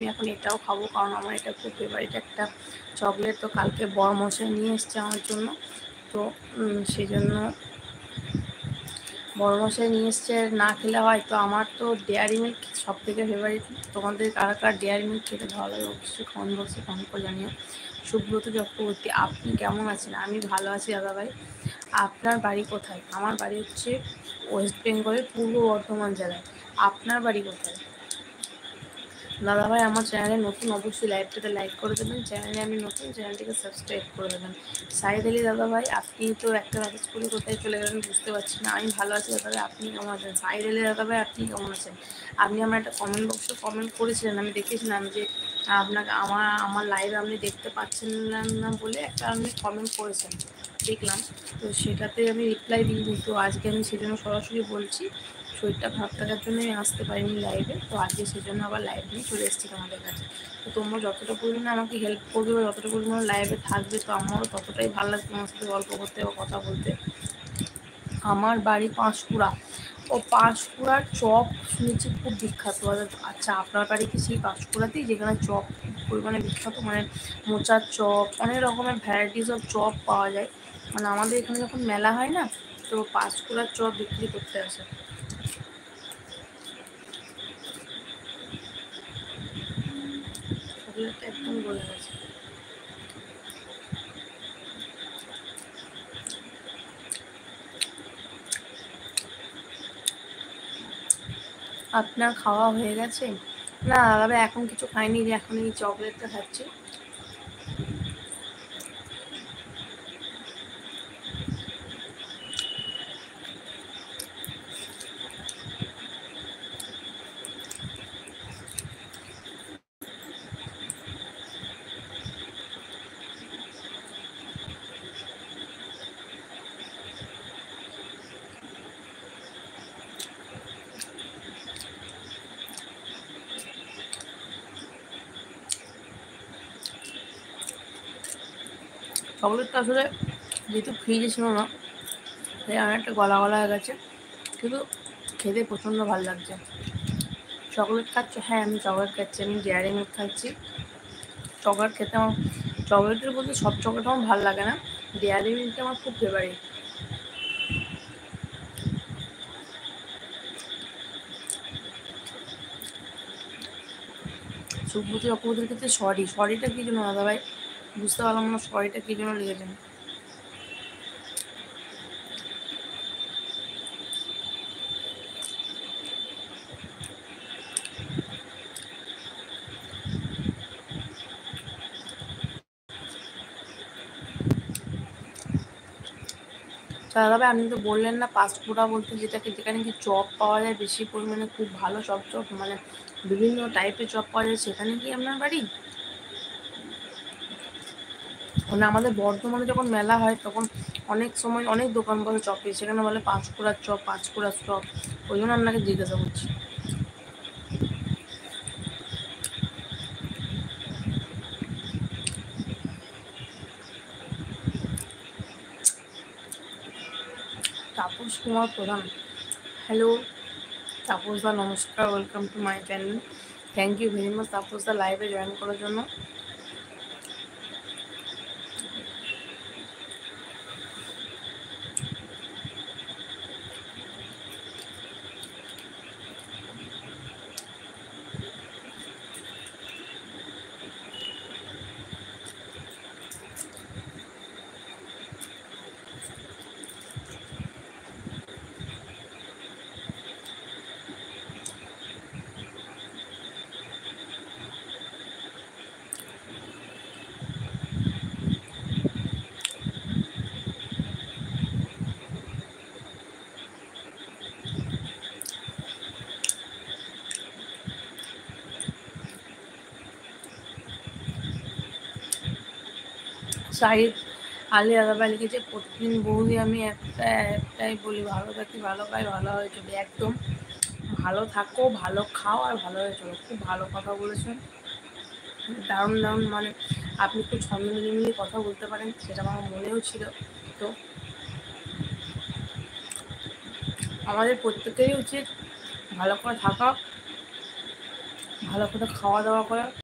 আমি এখন এটাও খাবো, কারণ আমার এটা খুব ফেভারিট একটা চকলেট। তো কালকে বরমশাই নিয়ে এসছে আমার জন্য, তো সেই জন্য বরমশাই নিয়ে এসছে, না খেলে হয়। তো আমার তো ডেয়ারি মিল্ক সব থেকে ফেভারিট। তোমাদের কার কার ডেয়ারি মিল্ক খেতে ভালো লাগে অবশ্যই কমেন্ট বক্সে কমেন্ট করে জানিও। সুব্রত চক্রবর্তী, আপনি কেমন আছেন? আমি ভালো আছি দাদাভাই। আপনার বাড়ি কোথায়? আমার বাড়ি হচ্ছে ওয়েস্ট বেঙ্গলের পূর্ব বর্ধমান জেলায়। আপনার বাড়ি কোথায়? দাদাভাই আমার চ্যানেলে নতুন, অবশ্যই লাইভটাতে লাইক করে দেবেন। চ্যানেলে আমি নতুন, চ্যানেলটিকে সাবস্ক্রাইব করে দেবেন। সাইদ আলী দাদাভাই, আপনি তো একটা মেসেজ করে কোথায় চলে গেলেন বুঝতে পারছি না। আমি ভালো আছি দাদাভাই, আপনি কেমন আছেন? সাইদ আলী দাদাভাই, আপনি কেমন আছেন? আপনি আমার একটা কমেন্ট বক্সে কমেন্ট করেছিলেন, আমি দেখেছিলাম যে আপনাকে আমার লাইভে আপনি দেখতে পাচ্ছেন না বলে একটা আপনি কমেন্ট করেছেন, দেখলাম। তো সেটাতে আমি রিপ্লাই দিইনি। তো আজকে আমি সেজন্য সরাসরি বলছি, শরীরটা খারাপ থাকার জন্য আমি আসতে পারিনি লাইভে। তো আজকে সেজন্য আবার লাইভ নিয়ে চলে এসেছি তোমাদের কাছে। তো তোমরা যতটা পরিমাণে আমাকে হেল্প করবে বা যতটা পরিমাণে লাইভে থাকবে, তো আমারও ততটাই ভালো লাগবে তোমার সাথে গল্প করতে বা কথা বলতে। আমার বাড়ি পাঁশকুড়া। ও পাঁশকুড়ার চপ শুনেছি খুব বিখ্যাত। আচ্ছা, আপনার বাড়ি কি সেই পাঁশকুড়াতেই, যেখানে চপ খুব পরিমাণে বিখ্যাত? মানে মোচার চপ, অনেক রকমের ভ্যারাইটিস অফ চপ পাওয়া যায়। মানে আমাদের এখানে যখন মেলা হয় না, তো পাঁশকুড়ার চপ বিক্রি করতে আসে। চকলেটটা একদম গলে গেছে। আপনার খাওয়া হয়ে গেছে? না দাদা, এখন কিছু খাইনি, যে এখন এই চকলেটটা খাচ্ছি। চকলেটটা আসলে যেহেতু ফ্রিজে ছিল না, তাই আমার একটা গলা গলা হয়ে গেছে, কিন্তু খেতে প্রচণ্ড ভালো লাগছে। চকলেট খাচ্ছ? হ্যাঁ, আমি চকলেট খাচ্ছি, আমি ডেয়ারি মিল্ক খাচ্ছি। চকলেট খেতে আমার, চকলেটের বলতে সব চকলেট আমার ভালো লাগে না, ডেয়ারি মিল্কটা আমার খুব ফেভারিট। সুব্রত চক্রবর্তীর ক্ষেত্রে সরিটা কী জন্য দাদা ভাই? বুঝতে পারলাম না, সরিটা কী জন্য লিখেছেন? দাদা ভাই, আপনি তো বললেন না পাঁশকুড়া বলতে যেটাকে, যেখানে কি চপ পাওয়া যায় বেশি পরিমাণে, খুব ভালো সব চপ, মানে বিভিন্ন টাইপের চপ পাওয়া যায়, সেখানে কি আপনার বাড়ি? মানে আমাদের বর্ধমানে যখন মেলা হয় তখন অনেক সময় অনেক দোকান বসে চপে, সেখানে বলে পাঁশকুড়ার চপ, পাঁশকুড়ার চপ। ওই জন্য আপনাকে জিজ্ঞাসা করছি। তাপস কুমার প্রধান, হ্যালো তাপস দা, নমস্কার, welcome to my channel. Thank you very much Tapas দা লাইভে জয়েন করার জন্য। সাহিদ আলী দাদাভাই লিখেছে, প্রতিদিন বৌদি আমি একটাই বলি, ভালো থাকি, ভালো খাই, ভালো হয়ে চলি। একদম ভালো থাকো, ভালো খাও, আর ভালো হয়ে চলো। খুব ভালো কথা বলেছেন, দারুণ দারুণ। মানে আপনি খুব ছন্দ মিলিয়ে কথা বলতে পারেন, সেটা আমার মনেও ছিল। তো আমাদের প্রত্যেকেরই উচিত ভালো করে থাকা, ভালো করে খাওয়া দাওয়া করা।